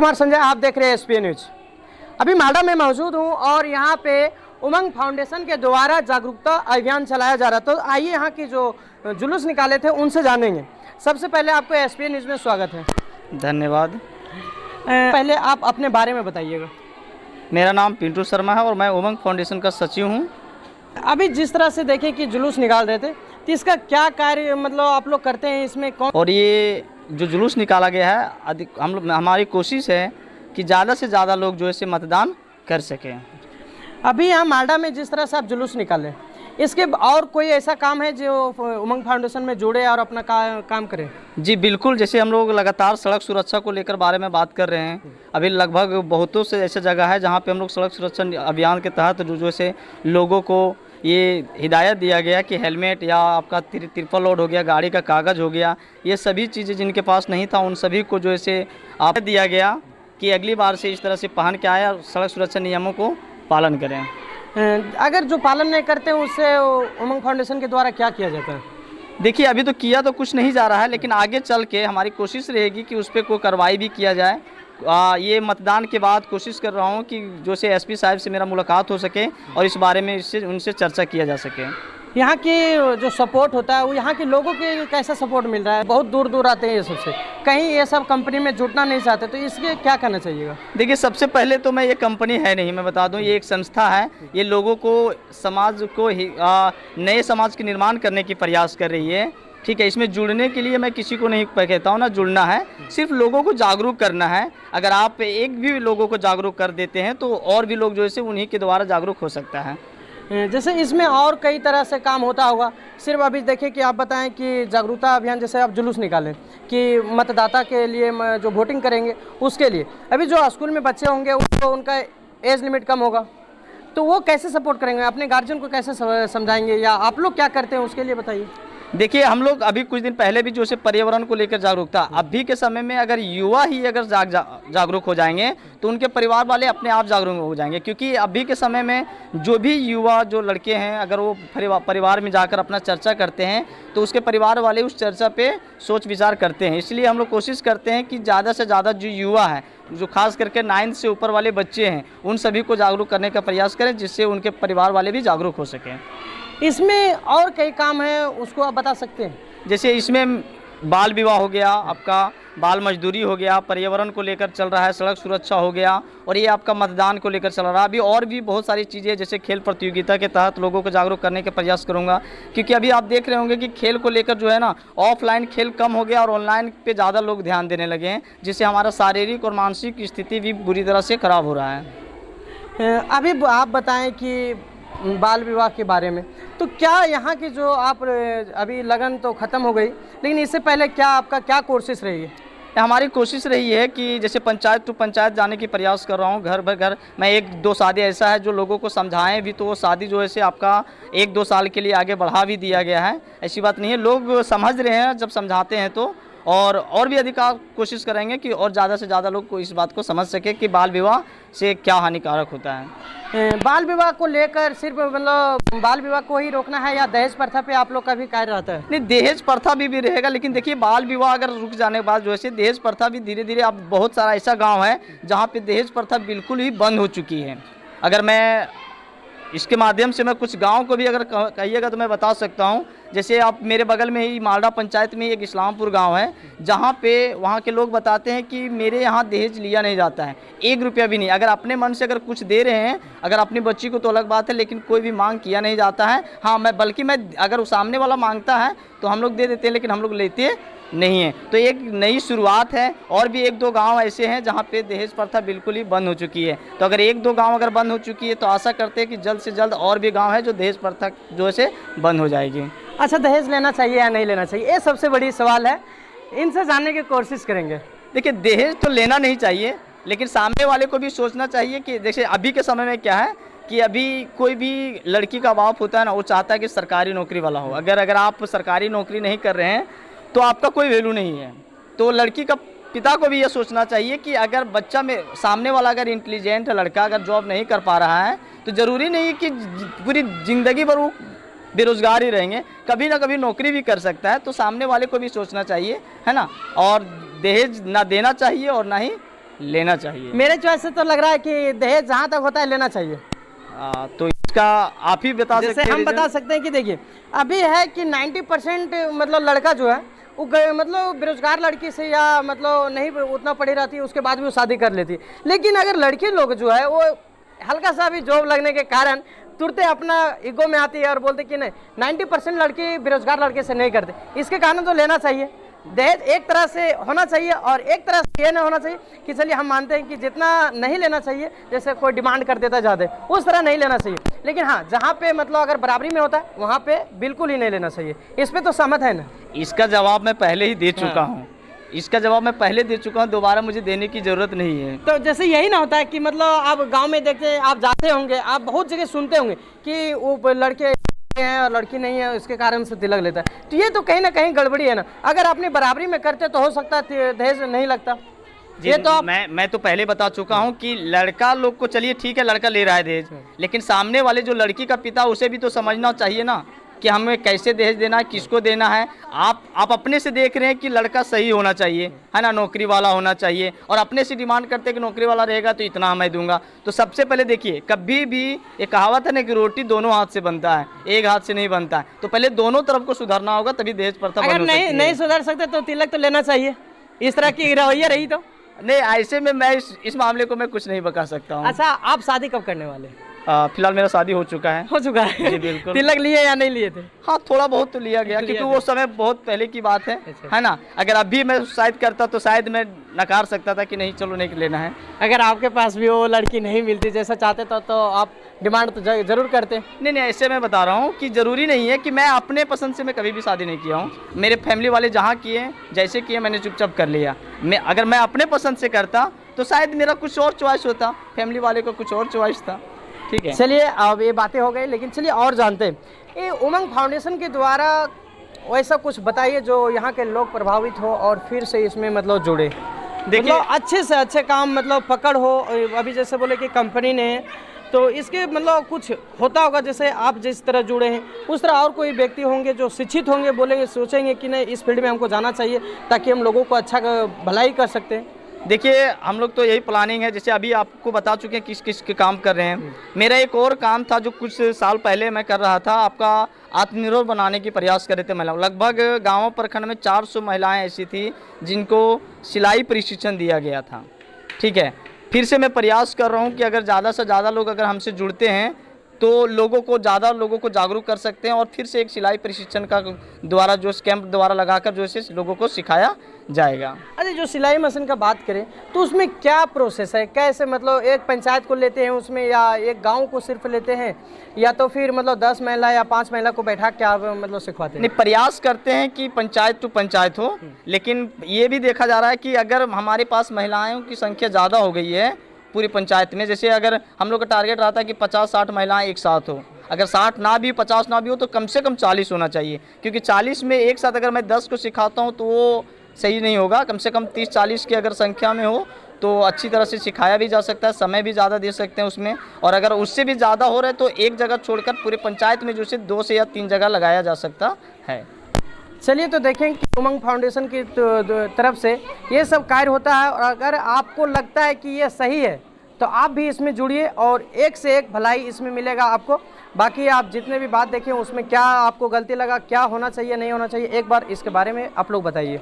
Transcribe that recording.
कुमार संजय, आप देख रहे हैं एसपी न्यूज। अभी मालदा में मौजूद हूं और यहां पे उमंग फाउंडेशन के द्वारा जागरूकता अभियान चलाया जा रहा। तो आइए यहां की जो जुलूस निकाले थे उनसे जानेंगे। सबसे पहले आपको एसपी न्यूज में स्वागत है। धन्यवाद। पहले आप अपने बारे में बताइएगा। मेरा नाम पिंटू शर्मा है और मैं उमंग फाउंडेशन का सचिव हूं। अभी जिस तरह से देखें कि जुलूस निकाल रहे थे, तो इसका क्या कार्य मतलब आप लोग करते हैं, इसमें कौन? और ये जो जुलूस निकाला गया है, हमारी कोशिश है कि ज़्यादा से ज़्यादा लोग जो है मतदान कर सकें। अभी यहाँ मालदा में जिस तरह से आप जुलूस निकाले, इसके और कोई ऐसा काम है जो उमंग फाउंडेशन में जुड़े और अपना काम करें? जी बिल्कुल, जैसे हम लोग लगातार सड़क सुरक्षा को लेकर बारे में बात कर रहे हैं। अभी लगभग बहुतों से ऐसे जगह है जहाँ पे हम लोग सड़क सुरक्षा अभियान के तहत जो से लोगों को ये हिदायत दिया गया कि हेलमेट या आपका ट्रिपल लोड हो गया, गाड़ी का कागज़ हो गया, ये सभी चीज़ें जिनके पास नहीं था उन सभी को जो है आप दिया गया कि अगली बार से इस तरह से पहन के आए और सड़क सुरक्षा नियमों को पालन करें। अगर जो पालन नहीं करते हैं उससे उमंग फाउंडेशन के द्वारा क्या किया जाता है? देखिए, अभी तो किया तो कुछ नहीं जा रहा है, लेकिन आगे चल के हमारी कोशिश रहेगी कि उस पर कोई कार्रवाई भी किया जाए। ये मतदान के बाद कोशिश कर रहा हूँ कि जो से एसपी साहब से मेरा मुलाकात हो सके और इस बारे में उनसे चर्चा किया जा सके। यहाँ की जो सपोर्ट होता है वो यहाँ के लोगों के कैसा सपोर्ट मिल रहा है? बहुत दूर दूर आते हैं ये सबसे, कहीं ये सब कंपनी में जुटना नहीं चाहते, तो इसके क्या करना चाहिएगा? देखिए, सबसे पहले तो मैं ये कंपनी है नहीं, मैं बता दूं, ये एक संस्था है। ये लोगों को, समाज को नए समाज के निर्माण करने की प्रयास कर रही है। ठीक है, इसमें जुड़ने के लिए मैं किसी को नहीं कहता हूँ ना जुड़ना है, सिर्फ लोगों को जागरूक करना है। अगर आप एक भी लोगों को जागरूक कर देते हैं तो और भी लोग जो है उन्हीं के द्वारा जागरूक हो सकता है। जैसे इसमें और कई तरह से काम होता होगा, सिर्फ अभी देखिए कि आप बताएं कि जागरूकता अभियान जैसे आप जुलूस निकालें कि मतदाता के लिए जो वोटिंग करेंगे उसके लिए, अभी जो स्कूल में बच्चे होंगे उनको उनका एज लिमिट कम होगा, तो वो कैसे सपोर्ट करेंगे? अपने गार्जियन को कैसे समझाएंगे, या आप लोग क्या करते हैं उसके लिए बताइए। देखिए, हम लोग अभी कुछ दिन पहले भी जो है पर्यावरण को लेकर जागरूकता, अभी के समय में अगर युवा ही अगर जागरूक हो जाएंगे तो उनके परिवार वाले अपने आप जागरूक हो जाएंगे। क्योंकि अभी के समय में जो भी युवा, जो लड़के हैं, अगर वो परिवार में जाकर अपना चर्चा करते हैं तो उसके परिवार वाले उस चर्चा पे सोच विचार करते हैं। इसलिए हम लोग कोशिश करते हैं कि ज़्यादा से ज़्यादा जो युवा है, जो खास करके 9th से ऊपर वाले बच्चे हैं, उन सभी को जागरूक करने का प्रयास करें, जिससे उनके परिवार वाले भी जागरूक हो सकें। इसमें और कई काम हैं, उसको आप बता सकते हैं? जैसे इसमें बाल विवाह हो गया, आपका बाल मजदूरी हो गया, पर्यावरण को लेकर चल रहा है, सड़क सुरक्षा हो गया, और ये आपका मतदान को लेकर चल रहा है। अभी और भी बहुत सारी चीज़ें, जैसे खेल प्रतियोगिता के तहत लोगों को जागरूक करने के प्रयास करूंगा। क्योंकि अभी आप देख रहे होंगे कि खेल को लेकर जो है ना, ऑफलाइन खेल कम हो गया और ऑनलाइन पे ज़्यादा लोग ध्यान देने लगे हैं, जिससे हमारा शारीरिक और मानसिक स्थिति भी बुरी तरह से खराब हो रहा है। अभी आप बताएं कि बाल विवाह के बारे में, तो क्या यहाँ की जो आप अभी लगन तो ख़त्म हो गई, लेकिन इससे पहले क्या आपका क्या कोशिश रही है? हमारी कोशिश रही है कि जैसे पंचायत टू पंचायत जाने की प्रयास कर रहा हूँ, घर भर घर। मैं 1-2 शादी ऐसा है जो लोगों को समझाएं भी, तो वो शादी जो है आपका 1-2 साल के लिए आगे बढ़ा भी दिया गया है। ऐसी बात नहीं है, लोग समझ रहे हैं जब समझाते हैं तो। और भी अधिक कोशिश करेंगे कि और ज़्यादा से ज़्यादा लोग को इस बात को समझ सके कि बाल विवाह से क्या हानिकारक होता है। बाल विवाह को लेकर सिर्फ मतलब बाल विवाह को ही रोकना है, या दहेज प्रथा पे आप लोग का भी कार्य रहता है? नहीं, दहेज प्रथा भी रहेगा, लेकिन देखिए, बाल विवाह अगर रुक जाने के बाद जो है दहेज प्रथा भी धीरे धीरे, अब बहुत सारा ऐसा गाँव है जहाँ पे दहेज प्रथा बिल्कुल ही बंद हो चुकी है। अगर मैं इसके माध्यम से मैं कुछ गांव को भी अगर कहिएगा तो मैं बता सकता हूं। जैसे आप मेरे बगल में ही मालदा पंचायत में एक इस्लामपुर गांव है, जहां पे वहां के लोग बताते हैं कि मेरे यहां दहेज लिया नहीं जाता है, 1 रुपया भी नहीं। अगर अपने मन से अगर कुछ दे रहे हैं, अगर अपनी बच्ची को तो अलग बात है, लेकिन कोई भी मांग किया नहीं जाता है। हाँ, मैं अगर सामने वाला मांगता है तो हम लोग दे देते हैं, लेकिन हम लोग लेते नहीं है। तो एक नई शुरुआत है, और भी 1-2 गांव ऐसे हैं जहां पे दहेज प्रथा बिल्कुल ही बंद हो चुकी है। तो अगर 1-2 गांव अगर बंद हो चुकी है तो आशा करते हैं कि जल्द से जल्द और भी गांव है जो दहेज प्रथा जो है बंद हो जाएगी। अच्छा, दहेज लेना चाहिए या नहीं लेना चाहिए, ये सबसे बड़ी सवाल है, इनसे जानने की कोशिश करेंगे। देखिए, दहेज तो लेना नहीं चाहिए, लेकिन सामने वाले को भी सोचना चाहिए कि जैसे अभी के समय में क्या है कि अभी कोई भी लड़की का बाप होता है ना, वो चाहता है कि सरकारी नौकरी वाला हो। अगर आप सरकारी नौकरी नहीं कर रहे हैं तो आपका कोई वैल्यू नहीं है। तो लड़की का पिता को भी ये सोचना चाहिए कि अगर बच्चा में सामने वाला अगर इंटेलिजेंट है, लड़का अगर जॉब नहीं कर पा रहा है, तो ज़रूरी नहीं कि पूरी ज़िंदगी भर वो बेरोजगार ही रहेंगे, कभी ना कभी नौकरी भी कर सकता है। तो सामने वाले को भी सोचना चाहिए, है ना। और दहेज ना देना चाहिए और ना ही लेना चाहिए। मेरे चॉइस से तो लग रहा है कि दहेज जहाँ तक होता है लेना चाहिए। तो इसका आप ही बता सकते हैं। जैसे हम बता सकते हैं कि देखिए अभी है कि 90% मतलब लड़का जो है वो मतलब बेरोजगार लड़की से या मतलब नहीं उतना पढ़ी रहती है, उसके बाद भी वो शादी कर लेती है। लेकिन अगर लड़के लोग जो है वो हल्का सा भी जॉब लगने के कारण तुरंत अपना ईगो में आती है और बोलते कि नहीं 90% लड़के बेरोजगार लड़के से नहीं करते। इसके कारण तो लेना चाहिए। दहेज एक तरह से होना चाहिए और एक तरह से ये नहीं होना चाहिए कि चलिए हम मानते हैं कि जितना नहीं लेना चाहिए, जैसे कोई डिमांड कर देता ज़्यादा उस तरह नहीं लेना चाहिए। लेकिन हाँ जहाँ पे मतलब अगर बराबरी में होता है वहाँ पे बिल्कुल ही नहीं लेना चाहिए। इस पे तो सहमत है ना? इसका जवाब मैं पहले ही दे चुका हूँ। इसका जवाब मैं पहले दे चुका हूँ, दोबारा मुझे देने की ज़रूरत नहीं है। तो जैसे यही ना होता है कि मतलब आप गांव में देखते हैं, आप जाते होंगे, आप बहुत जगह सुनते होंगे कि वो लड़के हैं और लड़की नहीं है, इसके कारण से तिलक लेता है। तो ये तो कहीं ना कहीं गड़बड़ी है ना। अगर अपनी बराबरी में करते तो हो सकता है दहेज नहीं लगता। ये तो मैं तो पहले बता चुका हूँ कि लड़का लोग को चलिए ठीक है, लड़का ले रहा है दहेज, लेकिन सामने वाले जो लड़की का पिता उसे भी तो समझना चाहिए ना कि हमें कैसे दहेज देना है, किसको देना है। आप अपने से देख रहे हैं कि लड़का सही होना चाहिए, है ना, नौकरी वाला होना चाहिए, और अपने से डिमांड करते हैं कि नौकरी वाला रहेगा तो इतना मैं दूंगा। तो सबसे पहले देखिए, कभी भी ये कहावत है ना कि रोटी दोनों हाथ से बनता है, एक हाथ से नहीं बनता है। तो पहले दोनों तरफ को सुधारना होगा, तभी दहेज प्रथा अगर नहीं सुधर सकते तो तिलक तो लेना चाहिए। इस तरह की रवैया रही तो नहीं, ऐसे में मैं इस मामले को मैं कुछ नहीं बता सकता हूँ। अच्छा, आप शादी कब करने वाले? फिलहाल मेरा शादी हो चुका है। हो चुका है? जी बिल्कुल। तिलक लिए या नहीं लिए थे? हाँ, थोड़ा बहुत तो लिया गया, क्योंकि वो समय बहुत पहले की बात है ना। अगर अभी मैं शायद करता तो शायद मैं नकार सकता था कि नहीं चलो नहीं लेना है। अगर आपके पास भी वो लड़की नहीं मिलती जैसा चाहते तो आप डिमांड तो जरूर करते? नहीं, ऐसे मैं बता रहा हूँ कि ज़रूरी नहीं है कि मैं अपने पसंद से मैं कभी भी शादी नहीं किया हूँ। मेरे फैमिली वाले जहाँ किए जैसे किए मैंने चुपचाप कर लिया। अगर मैं अपने पसंद से करता तो शायद मेरा कुछ और चॉइस होता, फैमिली वाले को कुछ और चॉइस था। ठीक है, चलिए अब ये बातें हो गई, लेकिन चलिए और जानते हैं ये उमंग फाउंडेशन के द्वारा वैसा कुछ बताइए जो यहाँ के लोग प्रभावित हो और फिर से इसमें मतलब जुड़े। देखिए मतलब अच्छे से अच्छे काम मतलब पकड़ हो। अभी जैसे बोले कि कंपनी ने, तो इसके मतलब कुछ होता होगा, जैसे आप जिस तरह जुड़े हैं उस तरह और कोई व्यक्ति होंगे जो शिक्षित होंगे, बोलेंगे सोचेंगे कि नहीं इस फील्ड में हमको जाना चाहिए ताकि हम लोगों को अच्छा भलाई कर सकते हैं। देखिए हम लोग तो यही प्लानिंग है, जैसे अभी आपको बता चुके हैं किस किस के काम कर रहे हैं। मेरा एक और काम था जो कुछ साल पहले मैं कर रहा था, आपका आत्मनिर्भर बनाने की प्रयास कर रहे थे महिलाओं। लगभग गाँव प्रखंड में 400 महिलाएं ऐसी थी जिनको सिलाई प्रशिक्षण दिया गया था। ठीक है, फिर से मैं प्रयास कर रहा हूँ कि अगर ज़्यादा से ज़्यादा लोग अगर हमसे जुड़ते हैं तो ज़्यादा लोगों को जागरूक कर सकते हैं, और फिर से एक सिलाई प्रशिक्षण का द्वारा जो कैंप द्वारा लगाकर जो है लोगों को सिखाया जाएगा। अरे जो सिलाई मशीन का बात करें तो उसमें क्या प्रोसेस है, कैसे मतलब एक पंचायत को लेते हैं उसमें, या एक गांव को सिर्फ लेते हैं, या तो फिर मतलब 10 महिला या 5 महिला को बैठा के आप मतलब सिखवाते हैं? नहीं, प्रयास करते हैं कि पंचायत टू पंचायत हो, लेकिन ये भी देखा जा रहा है कि अगर हमारे पास महिलाओं की संख्या ज़्यादा हो गई है पूरी पंचायत में, जैसे अगर हम लोग का टारगेट रहा था कि 50-60 महिलाएं एक साथ हो, अगर 60 ना भी 50 ना भी हो तो कम से कम 40 होना चाहिए, क्योंकि 40 में एक साथ अगर मैं 10 को सिखाता हूं तो वो सही नहीं होगा। कम से कम 30-40 की अगर संख्या में हो तो अच्छी तरह से सिखाया भी जा सकता है, समय भी ज़्यादा दे सकते हैं उसमें, और अगर उससे भी ज़्यादा हो रहा है तो एक जगह छोड़कर पूरे पंचायत में जो से 2 से या 3 जगह लगाया जा सकता है। चलिए तो देखें कि उमंग फाउंडेशन की तरफ से ये सब कार्य होता है, और अगर आपको लगता है कि ये सही है तो आप भी इसमें जुड़िए और एक से एक भलाई इसमें मिलेगा आपको। बाकी आप जितने भी बात देखें उसमें क्या आपको गलती लगा, क्या होना चाहिए नहीं होना चाहिए, एक बार इसके बारे में आप लोग बताइए।